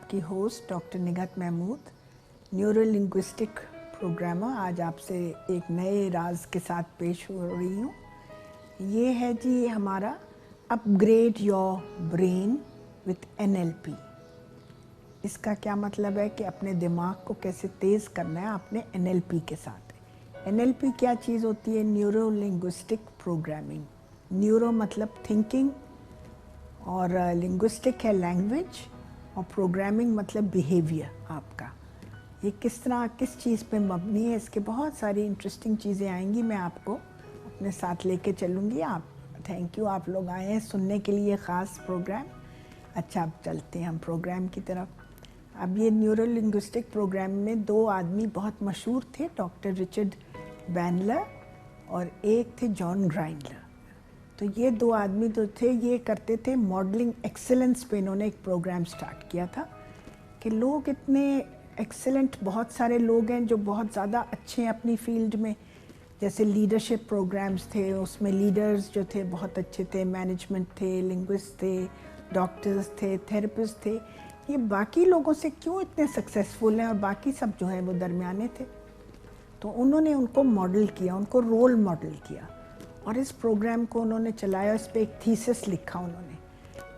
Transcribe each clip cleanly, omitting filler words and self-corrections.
आपकी host doctor Nighat Mahmood, neuro linguistic programmer. आज आपसे एक नए राज के साथ पेश हो रही हूँ। ये है जी हमारा upgrade your brain with NLP। इसका क्या मतलब है कि अपने दिमाग को कैसे तेज़ करना है अपने NLP के साथ। NLP क्या चीज़ होती है? Neuro linguistic programming. न्यूरो मतलब थिंकिंग और लिंग्विस्टिक है लैंग्वेज, और प्रोग्रामिंग मतलब बिहेवियर आपका। ये किस तरह किस चीज़ पे मबनी है, इसके बहुत सारी इंटरेस्टिंग चीज़ें आएंगी, मैं आपको अपने साथ लेके चलूँगी। आप थैंक यू, आप लोग आए हैं सुनने के लिए ख़ास प्रोग्राम। अच्छा, अब चलते हैं हम प्रोग्राम की तरफ। अब ये न्यूरो लिंग्विस्टिक प्रोग्राम में दो आदमी बहुत मशहूर थे, डॉक्टर रिचर्ड बैंडलर और एक थे जॉन ग्राइंडलर। तो ये दो आदमी जो थे ये करते थे मॉडलिंग एक्सेलेंस पे। इन्होंने एक प्रोग्राम स्टार्ट किया था कि लोग इतने एक्सेलेंट, बहुत सारे लोग हैं जो बहुत ज़्यादा अच्छे हैं अपनी फील्ड में। जैसे लीडरशिप प्रोग्राम्स थे, उसमें लीडर्स जो थे बहुत अच्छे थे, मैनेजमेंट थे, लिंग्विस्ट थे, डॉक्टर्स थे, थेरेपिस्ट थे। ये बाकी लोगों से क्यों इतने सक्सेसफुल हैं और बाकी सब जो है वो दरमियाने थे। तो उन्होंने उनको मॉडल किया, उनको रोल मॉडल किया, और इस प्रोग्राम को उन्होंने चलाया। इस पर एक थीसिस लिखा उन्होंने।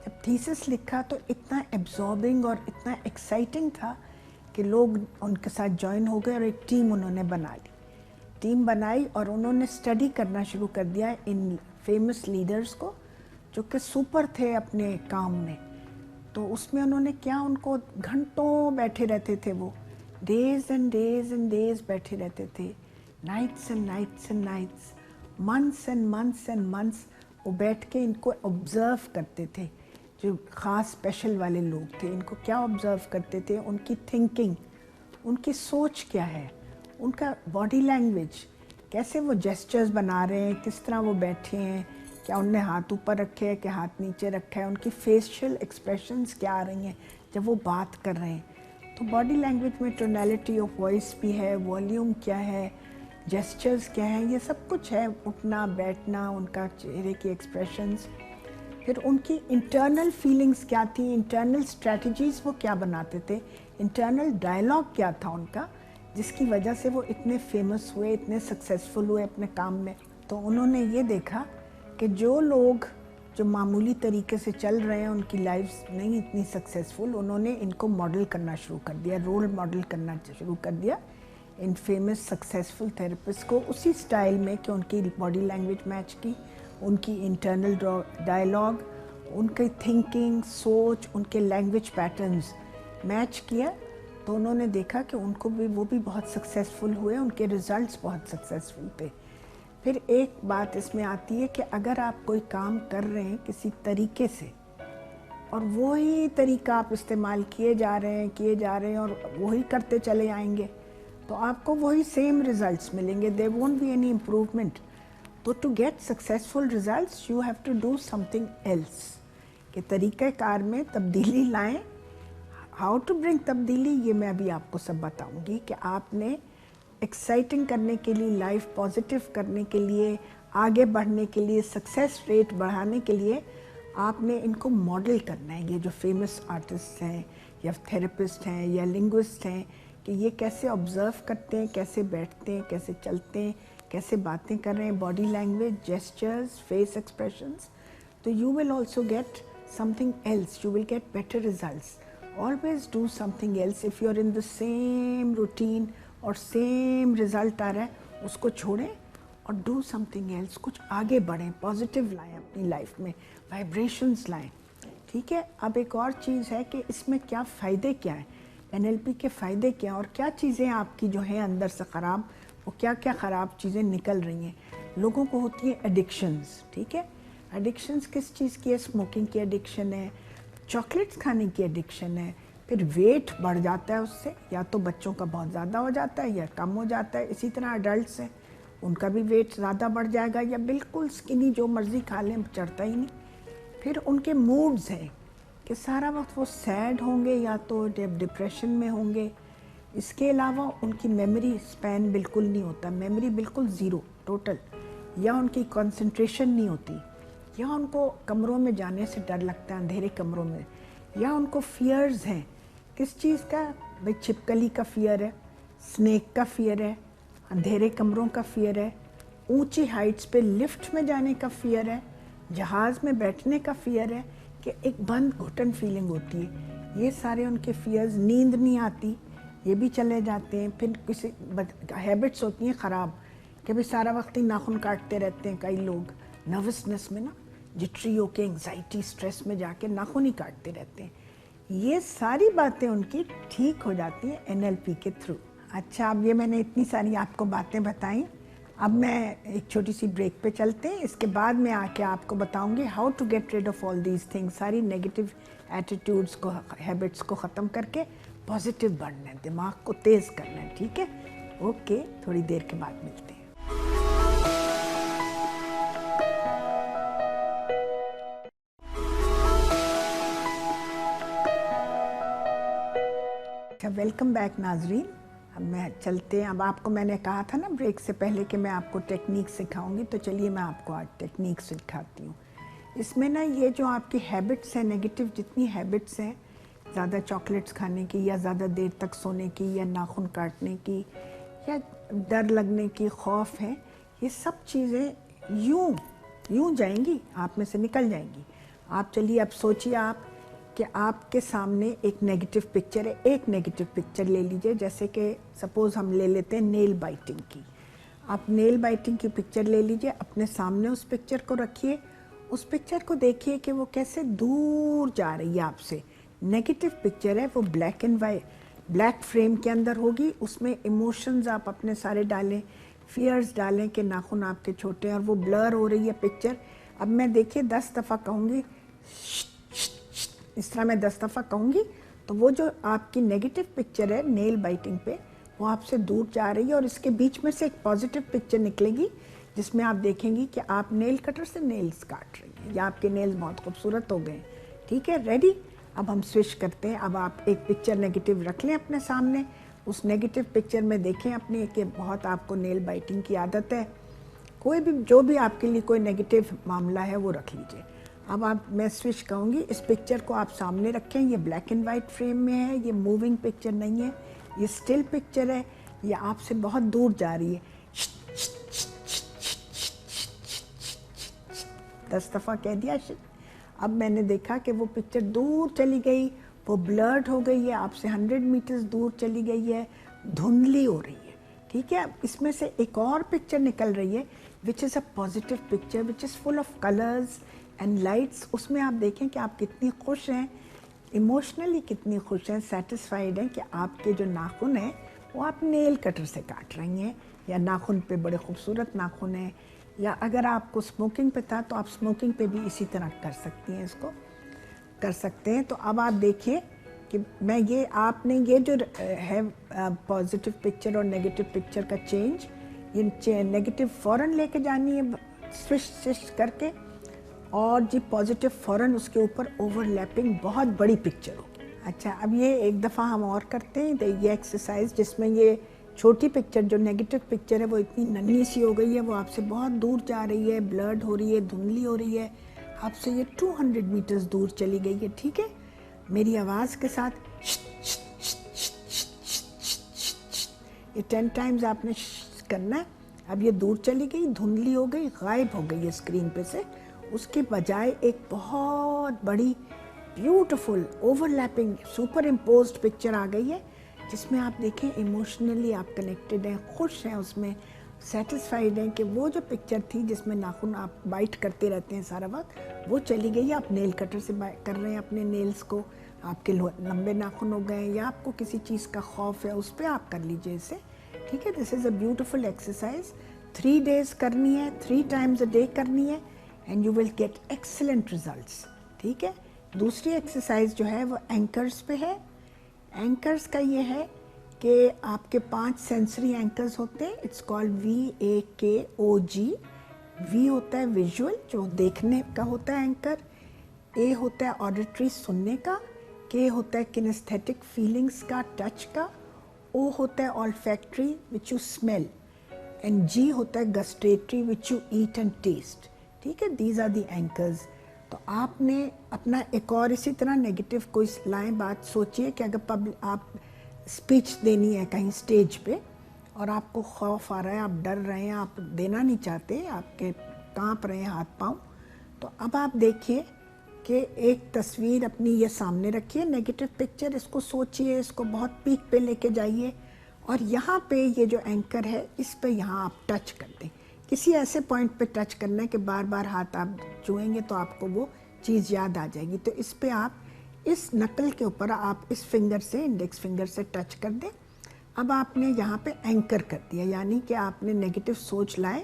जब थीसिस लिखा तो इतना एब्जॉर्बिंग और इतना एक्साइटिंग था कि लोग उनके साथ ज्वाइन हो गए और एक टीम उन्होंने बना ली। टीम बनाई और उन्होंने स्टडी करना शुरू कर दिया इन फेमस लीडर्स को जो कि सुपर थे अपने काम में। तो उसमें उन्होंने क्या, उनको घंटों बैठे रहते थे, वो days and days and days बैठे रहते थे, nights and nights and nights, months and months and months वो बैठ के इनको ऑब्ज़र्व करते थे। जो ख़ास स्पेशल वाले लोग थे, इनको क्या ऑब्ज़र्व करते थे? उनकी थिंकिंग, उनकी सोच क्या है, उनका बॉडी लैंग्वेज, कैसे वो जेस्चर्स बना रहे हैं, किस तरह वो बैठे हैं, क्या उनने हाथ ऊपर रखे हैं कि हाथ नीचे रखा है, उनकी फेशियल एक्सप्रेशंस क्या आ रही हैं जब वो बात कर रहे हैं। तो बॉडी लैंग्वेज में टोनैलिटी ऑफ वॉइस भी है, वॉल्यूम क्या है, जेस्चर्स क्या हैं, ये सब कुछ है। उठना बैठना, उनका चेहरे की एक्सप्रेशंस, फिर उनकी इंटरनल फीलिंग्स क्या थी, इंटरनल स्ट्रेटजीज़ वो क्या बनाते थे, इंटरनल डायलॉग क्या था उनका, जिसकी वजह से वो इतने फेमस हुए, इतने सक्सेसफुल हुए अपने काम में। तो उन्होंने ये देखा कि जो लोग जो मामूली तरीके से चल रहे हैं, उनकी लाइफ नहीं इतनी सक्सेसफुल, उन्होंने इनको मॉडल करना शुरू कर दिया, रोल मॉडल करना शुरू कर दिया इन फेमस सक्सेसफुल थेरेपिस्ट को, उसी स्टाइल में कि उनकी बॉडी लैंग्वेज मैच की, उनकी इंटरनल डायलॉग, उनकी थिंकिंग, सोच, उनके लैंग्वेज पैटर्न्स मैच किया। तो उन्होंने देखा कि उनको भी, वो भी बहुत सक्सेसफुल हुए, उनके रिजल्ट्स बहुत सक्सेसफुल थे। फिर एक बात इसमें आती है कि अगर आप कोई काम कर रहे हैं किसी तरीके से और वही तरीका आप इस्तेमाल किए जा रहे हैं और वही करते चले आएंगे, तो आपको वही सेम रिजल्ट्स मिलेंगे, there won't be any improvement. तो to get successful results you have to do something else. कि तरीक़ाकार में तब्दीली लाएं। हाउ टू ब्रिंग तब्दीली, ये मैं अभी आपको सब बताऊंगी कि आपने एक्साइटिंग करने के लिए, लाइफ पॉजिटिव करने के लिए, आगे बढ़ने के लिए, सक्सेस रेट बढ़ाने के लिए आपने इनको मॉडल करना है। ये जो फेमस आर्टिस्ट हैं या थेरेपिस्ट हैं या लिंग्विस्ट हैं, कि ये कैसे ऑब्ज़र्व करते हैं, कैसे बैठते हैं, कैसे चलते हैं, कैसे बातें कर रहे हैं, body language, gestures, face expressions. तो you will also get something else, you will get better results. Always do something else. If you are in the same routine और सेम रिजल्ट आ रहा है, उसको छोड़ें और डू समथिंग एल्स, कुछ आगे बढ़ें, पॉजिटिव लाएं अपनी लाइफ में, वाइब्रेशंस लाएं। ठीक है। अब एक और चीज़ है कि इसमें क्या फ़ायदे क्या हैं, NLP के फ़ायदे क्या, और क्या चीज़ें आपकी जो हैं अंदर से ख़राब, वो क्या क्या ख़राब चीज़ें निकल रही हैं। लोगों को होती है एडिक्शंस। ठीक है। एडिक्शंस किस चीज़ की है? स्मोकिंग की एडिक्शन है, चॉकलेट्स खाने की एडिक्शन है, फिर वेट बढ़ जाता है उससे, या तो बच्चों का बहुत ज़्यादा हो जाता है या कम हो जाता है। इसी तरह अडल्ट्स हैं, उनका भी वेट ज़्यादा बढ़ जाएगा, या बिल्कुल स्किनी जो मर्ज़ी खा लें, चढ़ता ही नहीं। फिर उनके मूड्स हैं कि सारा वक्त वो सैड होंगे या तो डिप्रेशन में होंगे। इसके अलावा उनकी मेमोरी स्पैन बिल्कुल नहीं होता, मेमोरी बिल्कुल ज़ीरो टोटल, या उनकी कंसंट्रेशन नहीं होती, या उनको कमरों में जाने से डर लगता है, अंधेरे कमरों में, या उनको फियर्स हैं किस चीज़ का? भाई छिपकली का फियर है, स्नेक का फियर है, अंधेरे कमरों का फियर है, ऊंची हाइट्स पे लिफ्ट में जाने का फियर है, जहाज़ में बैठने का फियर है कि एक बंद घुटन फीलिंग होती है। ये सारे उनके फियर्स, नींद नहीं आती, ये भी चले जाते हैं। फिर किसी हैबिट्स होती हैं ख़राब कि भाई सारा वक्त ही नाखून काटते रहते हैं कई लोग, नर्वसनेस में ना जिटरी होके एंग्जाइटी स्ट्रेस में जाके नाखून ही काटते रहते हैं। ये सारी बातें उनकी ठीक हो जाती हैं NLP के थ्रू। अच्छा, अब ये मैंने इतनी सारी आपको बातें बताई, अब मैं एक छोटी सी ब्रेक पे चलते हैं। इसके बाद मैं आके आपको बताऊंगी how to get rid of all these things, सारी नेगेटिव एटीट्यूड्स को, हैबिट्स को ख़त्म करके पॉजिटिव बनना है, दिमाग को तेज़ करना है। ठीक है, ओके, थोड़ी देर के बाद मिलते हैं। अच्छा, वेलकम बैक नाजरीन। अब मैं चलते हैं। अब आपको मैंने कहा था ना ब्रेक से पहले कि मैं आपको टेक्निक सिखाऊंगी, तो चलिए मैं आपको आज टेक्निक सिखाती हूँ। इसमें ना ये जो आपकी हैबिट्स हैं, नेगेटिव जितनी हैबिट्स हैं, ज़्यादा चॉकलेट्स खाने की या ज़्यादा देर तक सोने की या नाखून काटने की या डर लगने की, खौफ है, ये सब चीज़ें यूं जाएंगी, आप में से निकल जाएंगी। आप चलिए अब सोचिए आप कि आपके सामने एक नेगेटिव पिक्चर है। एक नेगेटिव पिक्चर ले लीजिए, जैसे कि सपोज़ हम ले लेते हैं नेल बाइटिंग की। आप नेल बाइटिंग की पिक्चर ले लीजिए, अपने सामने उस पिक्चर को रखिए, उस पिक्चर को देखिए कि वो कैसे दूर जा रही है आपसे। नेगेटिव पिक्चर है, वो black and white, black frame के अंदर होगी, उसमें इमोशंस आप अपने सारे डालें, फियर्स डालें कि नाखून आपके छोटे हैं और वो ब्लर हो रही है पिक्चर। अब मैं देखिए 10 दफ़ा कहूँगी, इस तरह मैं 10 दफ़ा कहूँगी तो वो जो आपकी नेगेटिव पिक्चर है नेल बाइटिंग पे, वो आपसे दूर जा रही है और इसके बीच में से एक पॉजिटिव पिक्चर निकलेगी जिसमें आप देखेंगी कि आप नेल कटर से नेल्स काट रही हैं या आपके नेल्स बहुत खूबसूरत हो गए। ठीक है, रेडी? अब हम स्विच करते हैं। अब आप एक पिक्चर नेगेटिव रख लें अपने सामने, उस नेगेटिव पिक्चर में देखें अपने कि बहुत आपको नेल बाइटिंग की आदत है, कोई भी जो भी आपके लिए कोई नेगेटिव मामला है वो रख लीजिए। अब मैं स्विच कहूँगी, इस पिक्चर को आप सामने रखें, ये ब्लैक एंड वाइट फ्रेम में है, ये मूविंग पिक्चर नहीं है, ये स्टिल पिक्चर है, ये आपसे बहुत दूर जा रही है। 10 दफ़ा कह दिया। अब मैंने देखा कि वो पिक्चर दूर चली गई, वो ब्लर्ड हो गई है, आपसे 100 मीटर्स दूर चली गई है, धुंधली हो रही है। ठीक है, अब इसमें से एक और पिक्चर निकल रही है which is a positive picture which is full of colours and lights. उसमें आप देखें कि आप कितनी खुश हैं, इमोशनली कितनी खुश हैं, सेटिस्फाइड हैं कि आपके जो नाखून हैं वो आप नेल कटर से काट रही हैं, या नाखून पे बड़े खूबसूरत नाखून हैं, या अगर आपको स्मोकिंग पे था तो आप स्मोकिंग पे भी इसी तरह कर सकती हैं, इसको कर सकते हैं। तो अब आप देखिए कि मैं ये आपने ये जो है पॉजिटिव पिक्चर और नेगेटिव पिक्चर का चेंज, ये नेगेटिव फ़ौरन लेके जानी है स्विच करके, और जी पॉजिटिव फ़ौरन उसके ऊपर ओवरलैपिंग बहुत बड़ी पिक्चर होगी। अच्छा, अब ये एक दफ़ा हम और करते हैं ये एक्सरसाइज, जिसमें ये छोटी पिक्चर जो नेगेटिव पिक्चर है वो इतनी नन्ही सी हो गई है, वो आपसे बहुत दूर जा रही है, ब्लर्ड हो रही है, धुंधली हो रही है, आपसे ये 200 मीटर्स दूर चली गई है। ठीक है, मेरी आवाज़ के साथ ये 10 टाइम्स आपने करना है। अब ये दूर चली गई, धुंधली हो गई, गायब हो गई है स्क्रीन पे से, उसके बजाय एक बहुत बड़ी beautiful overlapping superimposed picture आ गई है, जिसमें आप देखें इमोशनली आप कनेक्टेड हैं, खुश हैं, उसमें सेटिस्फाइड हैं कि वो जो पिक्चर थी जिसमें नाखून आप बाइट करते रहते हैं सारा वक्त, वो चली गई है। आप नेल कटर से कर रहे हैं अपने नेल्स को, आपके लंबे नाखून हो गए, या आपको किसी चीज़ का खौफ है, उस पर आप कर लीजिए इसे। ठीक है, this is a beautiful exercise. 3 days करनी है, 3 टाइम्स अ डे करनी है, and you will gate excellent results. ठीक है, दूसरी एक्सरसाइज जो है वो एंकर्स पे है। एंकर्स का ये है कि आपके 5 सेंसरी एंकर्स होते हैं, इट्स कॉल्ड VAKOG। वी होता है विजुअल, जो देखने का होता है एंकर, ए होता है ऑडिटरी, सुनने का, के होता है किनेस्थेटिक, फीलिंग्स का, टच का, ओ होता है olfactory which you smell, and G होता है gustatory which you eat and taste. ठीक है, दीज आर दी एंकर्स। تو آپ نے اپنا ایک اور اسی طرح نگیٹو کوئی لائیں بات سوچیے کہ اگر آپ اسپیچ دینی ہے کہیں اسٹیج پہ اور آپ کو خوف آ رہا ہے، آپ ڈر رہے ہیں، آپ دینا نہیں چاہتے، آپ کے کانپ رہے ہیں ہاتھ پاؤں، تو اب آپ دیکھیے کہ ایک تصویر اپنی یہ سامنے رکھیے، نیگیٹو پکچر، اس کو سوچیے، اس کو بہت پیک پہ لے کے جائیے، اور یہاں پہ یہ جو اینکر ہے اس پہ یہاں آپ ٹچ کر دیں، کسی ایسے پوائنٹ پہ ٹچ کرنا ہے کہ بار بار ہاتھ آپ چھوئیں گے تو آپ کو وہ چیز یاد آ جائے گی. تو اس پہ آپ اس نکل کے اوپر آپ اس فنگر سے، انڈیکس فنگر سے ٹچ کر دیں. اب آپ نے یہاں پہ اینکر کر دیا، یعنی کہ آپ نے نیگیٹو سوچ لائے،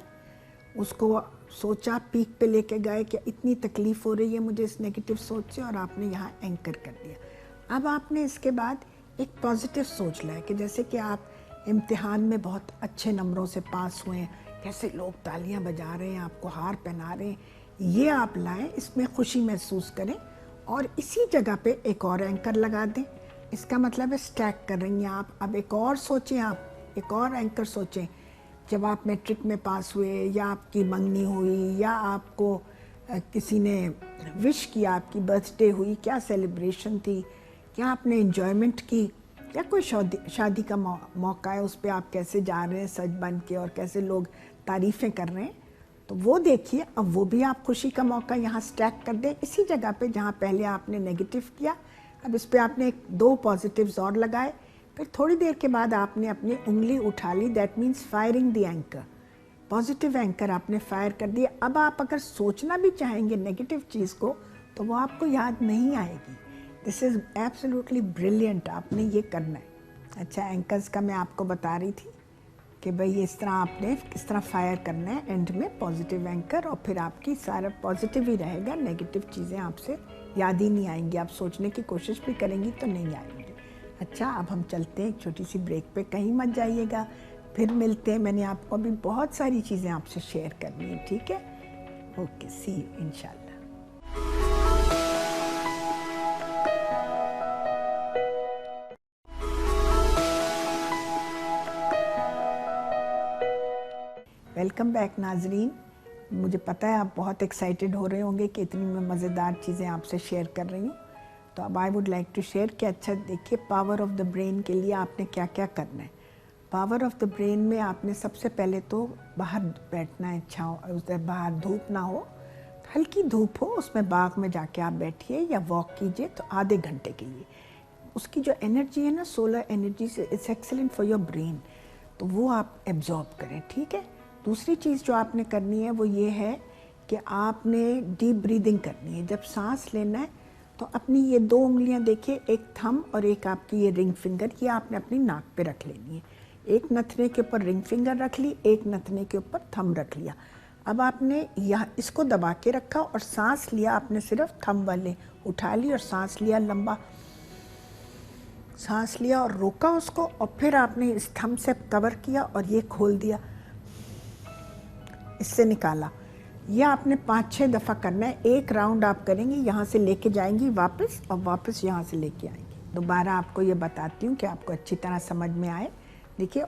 اس کو سوچا، پیک پہ لے کے گئے کہ اتنی تکلیف ہو رہی ہے مجھے اس نیگیٹو سوچ سے، اور آپ نے یہاں اینکر کر دیا. اب آپ نے اس کے بعد ایک پازیٹیو سوچ لائے کہ جیسے کہ آپ امتحان میں بہت اچھے نمبروں سے پاس ہوئے ہیں، کیسے لوگ تالیاں بجا رہے ہیں، آپ کو ہار پہنا رہے ہیں، یہ آپ لائیں، اس میں خوشی محسوس کریں، اور اسی جگہ پہ ایک اور اینکر لگا دیں. اس کا مطلب ہے اسٹیک کر رہی ہیں آپ. اب ایک اور سوچیں، آپ ایک اور اینکر سوچیں، جب آپ میٹرک میں پاس ہوئے، یا آپ کی منگنی ہوئی، یا آپ کو کسی نے وش کیا، آپ کی برتھ ڈے ہوئی، کیا سیلیبریشن تھی، کیا آپ نے انجوائمنٹ کی، یا کوئی شادی کا موقع ہے، اس پہ آپ کیسے جا رہے ہیں سج بن کے، اور کیسے لوگ تعریفیں کر رہے ہیں، تو وہ دیکھیے. اب وہ بھی آپ خوشی کا موقع یہاں سٹیک کر دیں اسی جگہ پہ جہاں پہلے آپ نے نیگیٹو کیا. اب اس پہ آپ نے 2 پازیٹیوز اور لگائے، پھر تھوڑی دیر کے بعد آپ نے اپنی انگلی اٹھا لی، that means firing the anchor, positive anchor آپ نے فائر کر دیا. اب آپ اگر سوچنا بھی چاہیں گے نیگیٹو چیز کو تو وہ آپ کو یاد نہیں آئے گی. دس از ایبسلیوٹلی بریلینٹ، آپ نے یہ کرنا ہے. اچھا، اینکرز کا میں آپ کو بتا رہی تھی کہ بھئی اس طرح آپ نے کس طرح فائر کرنا ہے اینڈ میں پازیٹیو اینکر، اور پھر آپ کی سارا پازیٹیو ہی رہے گا، نیگیٹو چیزیں آپ سے یاد ہی نہیں آئیں گی. آپ سوچنے کی کوشش بھی کریں گی تو نہیں آئیں گی. اچھا، اب ہم چلتے ہیں ایک چھوٹی سی بریک پہ، کہیں مت جائیے گا، پھر ملتے ہیں. میں نے آپ کو ابھی بہت ساری چیزیں آپ سے شیئر کرنی ہیں، ٹھیک ہے؟ اوکے، سی یو انشاءاللہ. ویلکم بیک ناظرین. مجھے پتہ ہے آپ بہت ایکسائٹیڈ ہو رہے ہوں گے کہ اتنی میں مزیدار چیزیں آپ سے شیئر کر رہی ہوں. تو اب I would like to share کہ اچھا دیکھیے، پاور آف دا برین کے لیے آپ نے کیا کیا کرنا ہے. پاور آف دا برین میں آپ نے سب سے پہلے تو باہر بیٹھنا ہے، چھاؤں، باہر دھوپ نہ ہو، ہلکی دھوپ ہو، اس میں باغ میں جا کے آپ بیٹھیے یا واک کیجیے تو آدھے گھنٹے کے لیے. اس کی جو انرجی ہے نا، سولر انرجی سے، it's excellent for your brain, تو وہ آپ ایبزارب کریں، ٹھیک ہے. دوسری چیز جو آپ نے کرنی ہے وہ یہ ہے کہ آپ نے ڈیپ بریدنگ کرنی ہے. جب سانس لینا ہے تو اپنی یہ 2 انگلیاں دیکھیے، ایک تھم اور ایک آپ کی یہ رنگ فنگر، یہ آپ نے اپنی ناک پہ رکھ لینی ہے. ایک نتنے کے اوپر رنگ فنگر رکھ لی، ایک نتنے کے اوپر تھم رکھ لیا. اب آپ نے یہاں اس کو دبا کے رکھا اور سانس لیا، آپ نے صرف تھم والے اٹھا لی اور سانس لیا، لمبا سانس لیا اور روکا اس کو، اور پھر آپ نے اس تھم سے کور کیا اور یہ کھول دیا، اس سے نکالا. یہ آپ نے 5-6 دفعہ کرنا ہے. ایک راؤنڈ آپ کریں گی، یہاں سے لے کے جائیں گی واپس، اور واپس یہاں سے لے کے آئیں گی. دوبارہ آپ کو یہ بتاتی ہوں کہ آپ کو اچھی طرح سمجھ میں آئے. دیکھیے،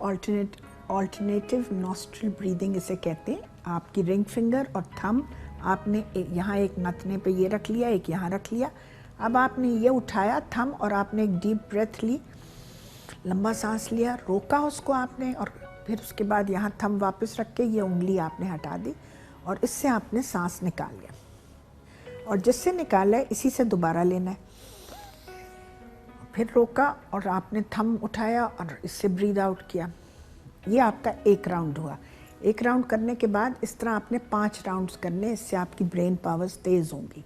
آلٹرنیٹیو نوسٹرل بریدنگ اسے کہتے ہیں. آپ کی رنگ فنگر اور تھم آپ نے یہاں ایک نتنے پہ یہ رکھ لیا، ایک یہاں رکھ لیا. اب آپ نے یہ اٹھایا تھم اور آپ نے ایک ڈیپ بریتھ لی، لمبا سانس لیا، روکا اس کو آپ نے، اور پھر اس کے بعد یہاں تھم واپس رکھ کے یہ انگلی آپ نے ہٹا دی اور اس سے آپ نے سانس نکال لیا. اور جس سے نکالا ہے اسی سے دوبارہ لینا ہے. پھر روکا اور آپ نے تھم اٹھایا اور اس سے برید آؤٹ کیا. یہ آپ کا ایک راؤنڈ ہوا. ایک راؤنڈ کرنے کے بعد اس طرح آپ نے 5 راؤنڈز کرنے، اس سے آپ کی برین پاورز تیز ہوں گی.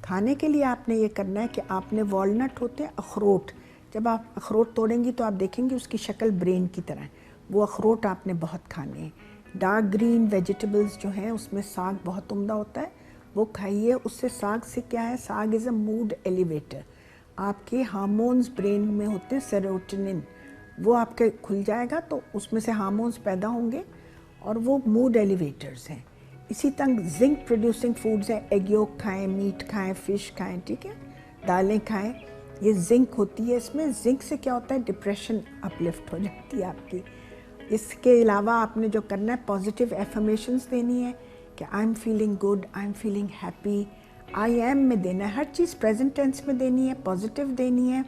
کھانے کے لیے آپ نے یہ کرنا ہے کہ آپ نے والنٹ ہوتے ہیں، اخروٹ، جب آپ اخروٹ توڑیں گی تو آپ دیکھیں گے اس کی شکل برین کی طرح ہے. وہ اخروٹ آپ نے بہت کھانے ہیں. ڈارک گرین ویجیٹیبلز جو ہیں اس میں ساگ بہت عمدہ ہوتا ہے، وہ کھائیے. اس سے ساگ سے کیا ہے، ساگ از اے موڈ ایلیویٹر. آپ کے ہارمونز برین میں ہوتے ہیں، سیروٹونن، وہ آپ کے کھل جائے گا تو اس میں سے ہارمونز پیدا ہوں گے اور وہ موڈ ایلیویٹرز ہیں. اسی طرح زنک پروڈیوسنگ فوڈز ہیں، ایگ یولک کھائیں، میٹ کھائیں، فش کھائیں، ٹھیک ہے، دالیں کھائیں. یہ زنک ہوتی ہے اس میں. زنک سے کیا ہوتا ہے، ڈپریشن اپلفٹ ہو جاتی ہے آپ کی. اس کے علاوہ آپ نے جو کرنا ہے، پازیٹیو ایفرمیشنز دینی ہے کہ I am feeling good, I am feeling happy, I am में देना है, हर चीज़ प्रेजेंट टेंस में देनी है, पॉजिटिव देनी है,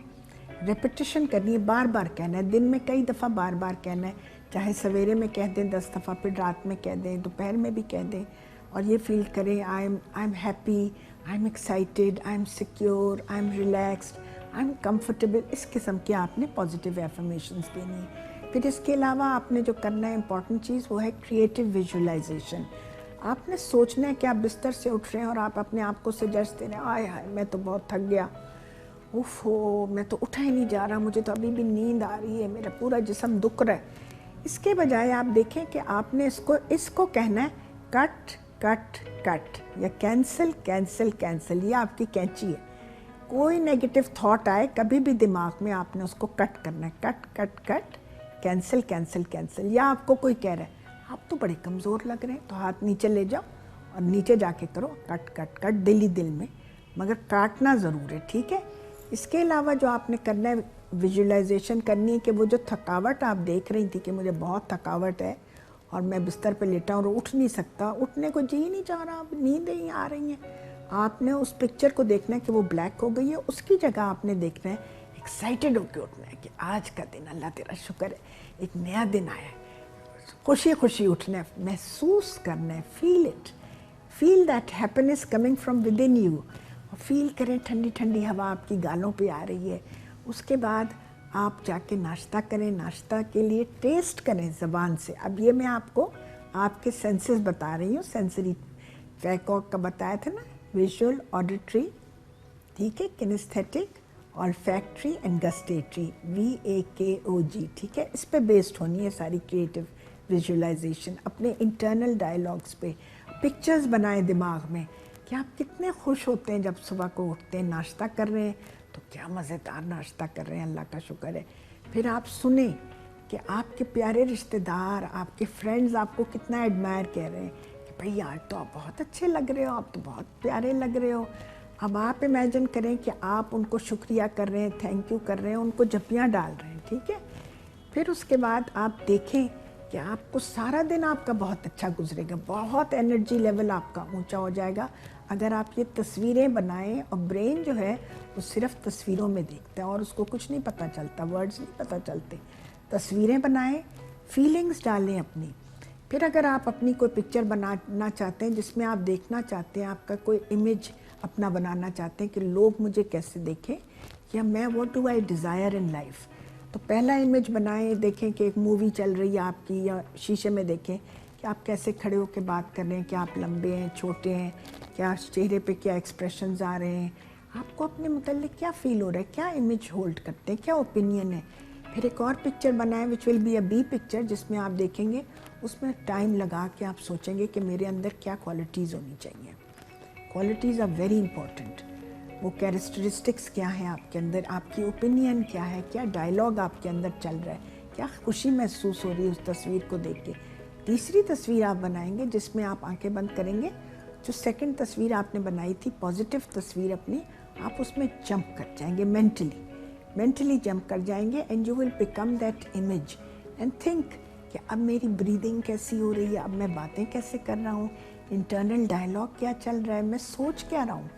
रेपिटेशन करनी है, बार बार कहना है, दिन में कई दफ़ा बार बार कहना है, चाहे सवेरे में कह दें 10 दफ़ा, फिर रात में कह दें, दोपहर में भी कह दें, और ये फील करें I am happy, I am excited, I am secure, I am relaxed, I am comfortable. इस किस्म के आपने पॉजिटिव एफर्मेशंस देनी है। फिर इसके अलावा आपने जो करना है इम्पॉर्टेंट चीज़ वो है क्रिएटिव विजुअलाइजेशन। आपने सोचना है कि आप बिस्तर से उठ रहे हैं और आप अपने आप को सजेस्ट दे रहे हैं, आय हाय मैं तो बहुत थक गया, उफ हो मैं तो उठा ही नहीं जा रहा, मुझे तो अभी भी नींद आ रही है, मेरा पूरा जिस्म दुख रहा है। इसके बजाय आप देखें कि आपने इसको कहना है कट कट कट, या कैंसिल कैंसिल कैंसिल। ये आपकी कैंची है। कोई नेगेटिव थॉट आए कभी भी दिमाग में, आपने उसको कट करना है, cut cut cut, cancel cancel cancel. या आपको कोई कह रहा है आप तो बड़े कमज़ोर लग रहे हैं, तो हाथ नीचे ले जाओ और नीचे जाके करो कट कट कट, दिल ही दिल में, मगर काटना ज़रूर है, ठीक है। इसके अलावा जो आपने करना है, विजुअलाइजेशन करनी है कि वो जो थकावट आप देख रही थी कि मुझे बहुत थकावट है और मैं बिस्तर पे लेटा और उठ नहीं सकता, उठने को जी नहीं चाह रहा, नींदें ही आ रही हैं, आपने उस पिक्चर को देखना है कि वो ब्लैक हो गई है, उसकी जगह आपने देखना है एक्साइटेड होकर उठना है कि आज का दिन अल्लाह तेरा शुक्र है, एक नया दिन आया है, खुशी खुशी उठना है, महसूस करना है, feel it, feel that happiness coming from with in you. Feel करें ठंडी ठंडी हवा आपकी गालों पे आ रही है। उसके बाद आप जाके नाश्ता करें, नाश्ता के लिए टेस्ट करें ज़बान से। अब ये मैं आपको आपके सेंसेस बता रही हूँ, सेंसरी वैकॉक का बताया था ना, विजुअल, ऑडिटरी, ठीक है, kinaesthetic, olfactory and gustatory, VAKOG, ठीक है। इस पे बेस्ड होनी है सारी क्रिएटिव विजुअलाइजेशन। अपने इंटरनल डायलॉग्स पे पिक्चर्स बनाएं दिमाग में कि आप कितने खुश होते हैं जब सुबह को उठते हैं, नाश्ता कर रहे हैं तो क्या मज़ेदार नाश्ता कर रहे हैं, अल्लाह का शुक्र है। फिर आप सुने कि आपके प्यारे रिश्तेदार, आपके फ्रेंड्स आपको कितना एडमायर कह रहे हैं कि भाई आज तो आप बहुत अच्छे लग रहे हो, आप तो बहुत प्यारे लग रहे हो। अब आप इमेजिन करें कि आप उनको शुक्रिया कर रहे हैं, थैंक यू कर रहे हैं, उनको जप्पियाँ डाल रहे हैं, ठीक है। फिर उसके बाद आप देखें कि आपको सारा दिन आपका बहुत अच्छा गुजरेगा, बहुत एनर्जी लेवल आपका ऊंचा हो जाएगा अगर आप ये तस्वीरें बनाएं। और ब्रेन जो है वो सिर्फ तस्वीरों में देखता है और उसको कुछ नहीं पता चलता, वर्ड्स नहीं पता चलते। तस्वीरें बनाएं, फीलिंग्स डालें अपनी। फिर अगर आप अपनी कोई पिक्चर बनाना चाहते हैं जिसमें आप देखना चाहते हैं, आपका कोई इमेज अपना बनाना चाहते हैं कि लोग मुझे कैसे देखें, या मैं what do I desire in life, तो पहला इमेज बनाएं, देखें कि एक मूवी चल रही है आपकी, या शीशे में देखें कि आप कैसे खड़े होकर बात कर रहे हैं, क्या आप लंबे हैं, छोटे हैं, क्या चेहरे पे क्या एक्सप्रेशंस आ रहे हैं, आपको अपने मुताल्लिक क्या फ़ील हो रहा है, क्या इमेज होल्ड करते हैं, क्या ओपिनियन है। फिर एक और पिक्चर बनाएं which will be a B picture, जिसमें आप देखेंगे, उसमें टाइम लगा के आप सोचेंगे कि मेरे अंदर क्या क्वालिटीज़ होनी चाहिए। Qualities are very important. वो कैरेक्टरिस्टिक्स क्या हैं आपके अंदर, आपकी ओपिनियन क्या है, क्या डायलॉग आपके अंदर चल रहा है, क्या खुशी महसूस हो रही है उस तस्वीर को देख के। तीसरी तस्वीर आप बनाएंगे जिसमें आप आंखें बंद करेंगे, जो सेकंड तस्वीर आपने बनाई थी पॉजिटिव तस्वीर अपनी, आप उसमें जंप कर जाएंगे, मेंटली जंप कर जाएंगे, and you will become that image and think कि अब मेरी ब्रीदिंग कैसी हो रही है, अब मैं बातें कैसे कर रहा हूँ, इंटरनल डायलॉग क्या चल रहा है, मैं सोच क्या रहा हूँ।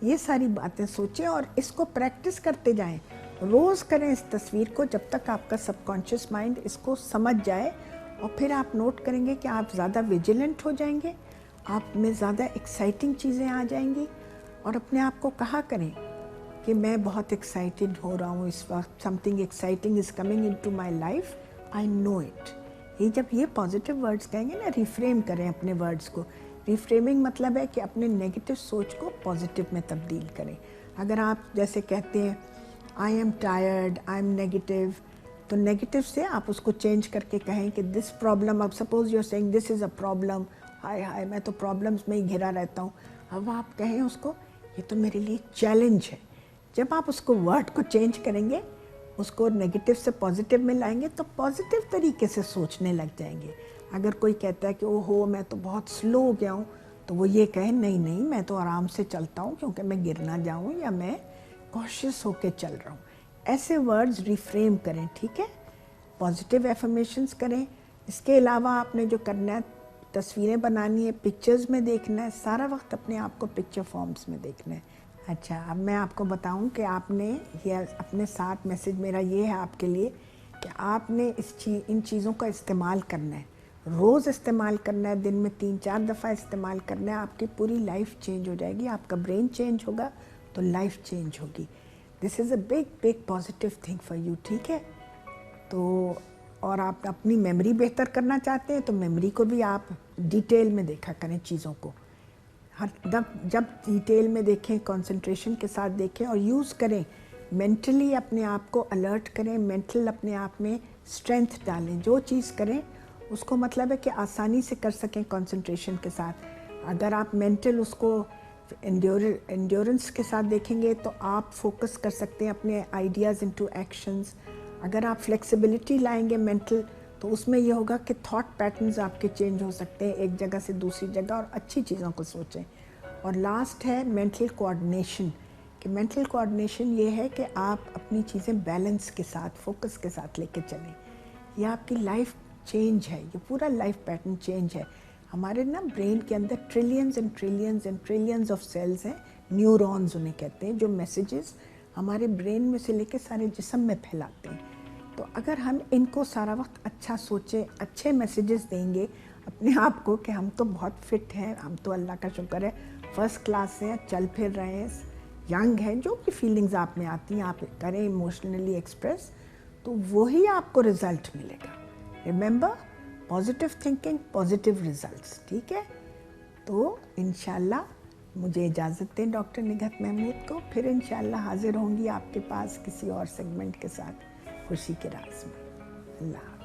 ये सारी बातें सोचें और इसको प्रैक्टिस करते जाएं, रोज़ करें इस तस्वीर को जब तक आपका सबकॉन्शियस माइंड इसको समझ जाए। और फिर आप नोट करेंगे कि आप ज़्यादा विजिलेंट हो जाएंगे, आप में ज़्यादा एक्साइटिंग चीज़ें आ जाएंगी। और अपने आप को कहा करें कि मैं बहुत एक्साइटेड हो रहा हूँ इस वक्त, something exciting is coming into my life, I know it. ये जब ये पॉजिटिव वर्ड्स कहेंगे ना, रिफ्रेम करें अपने वर्ड्स को। रिफ्रेमिंग मतलब है कि अपने नेगेटिव सोच को पॉजिटिव में तब्दील करें। अगर आप जैसे कहते हैं I am tired, I am negative, तो नेगेटिव से आप उसको चेंज करके कहें कि दिस प्रॉब्लम, अब suppose you are saying this is a problem, हाय हाय मैं तो प्रॉब्लम्स में ही घिरा रहता हूँ, अब आप कहें उसको ये तो मेरे लिए चैलेंज है। जब आप उसको वर्ड को चेंज करेंगे, उसको नेगेटिव से पॉजिटिव में लाएंगे, तो पॉजिटिव तरीके से सोचने लग जाएंगे। अगर कोई कहता है कि ओहो मैं तो बहुत स्लो हो गया हूँ, तो वो ये कहे नहीं नहीं मैं तो आराम से चलता हूँ क्योंकि मैं गिर ना जाऊँ, या मैं कॉशियस होके चल रहा हूँ। ऐसे वर्ड्स रिफ्रेम करें, ठीक है। पॉजिटिव एफर्मेशंस करें। इसके अलावा आपने जो करना है, تصویریں بنانی ہے، پکچرز میں دیکھنا ہے، سارا وقت اپنے آپ کو پکچر فارمز میں دیکھنا ہے. اچھا اب میں آپ کو بتاؤں کہ آپ نے یہ اپنے ساتھ میسیج میرا یہ ہے آپ کے لیے کہ آپ نے ان چیزوں کا استعمال کرنا ہے، روز استعمال کرنا ہے، دن میں 3-4 دفعہ استعمال کرنا ہے. آپ کی پوری لائف چینج ہو جائے گی، آپ کا برین چینج ہوگا تو لائف چینج ہوگی. This is a big positive thing for you. ٹھیک ہے؟ تو اور آپ اپنی میموری بہتر کرنا چاہتے ہیں تو میموری کو بھی آپ ڈیٹیل میں دیکھا کریں چیزوں کو. جب ڈیٹیل میں دیکھیں، کنسنٹریشن کے ساتھ دیکھیں اور یوز کریں. مینٹلی اپنے آپ کو الرٹ کریں، مینٹل اپنے آپ میں اسٹرینتھ ڈالیں. جو چیز کریں اس کو مطلب ہے کہ آسانی سے کر سکیں کنسنٹریشن کے ساتھ. اگر آپ مینٹل اس کو انڈیورنس کے ساتھ دیکھیں گے تو آپ فوکس کر سکتے ہیں اپنے آئیڈیاز انٹو ایکشنز. اگر آپ فلیکسیبلٹی لائیں گے مینٹل تو اس میں یہ ہوگا کہ تھاٹ پیٹرنز آپ کے چینج ہو سکتے ہیں ایک جگہ سے دوسری جگہ، اور اچھی چیزوں کو سوچیں. اور لاسٹ ہے مینٹل کوآرڈینیشن، کہ مینٹل کوآرڈینیشن یہ ہے کہ آپ اپنی چیزیں بیلنس کے ساتھ، فوکس کے ساتھ لے کے چلیں. یہ آپ کی لائف چینج ہے، یہ پورا لائف پیٹرن چینج ہے. ہمارے برین کے اندر trillions and trillions and trillions of cells ہیں، نیورونز انہیں کہتے ہیں، جو میسیجز ہمارے برین میں سے لے کے سارے جسم میں پھیلاتے ہیں. تو اگر ہم ان کو سارا وقت اچھا سوچیں، اچھے میسیجز دیں گے اپنے آپ کو کہ ہم تو بہت فٹ ہیں، ہم تو اللہ کا شکر ہے فرسٹ کلاس ہیں، چل پھر رہے ہیں، ینگ ہیں، جو بھی فیلنگز آپ میں آتی ہیں آپ کریں ایموشنلی ایکسپریس، تو وہی آپ کو رزلٹ ملے گا. Remember, positive thinking, positive results. ٹھیک ہے؟ تو انشاءاللہ مجھے اجازت دیں ڈاکٹر نگہت محمود کو. پھر انشاءاللہ حاضر ہوں گی آپ کے پاس کسی اور سیگمنٹ کے ساتھ خوشی کے راز میں. اللہ حافظ.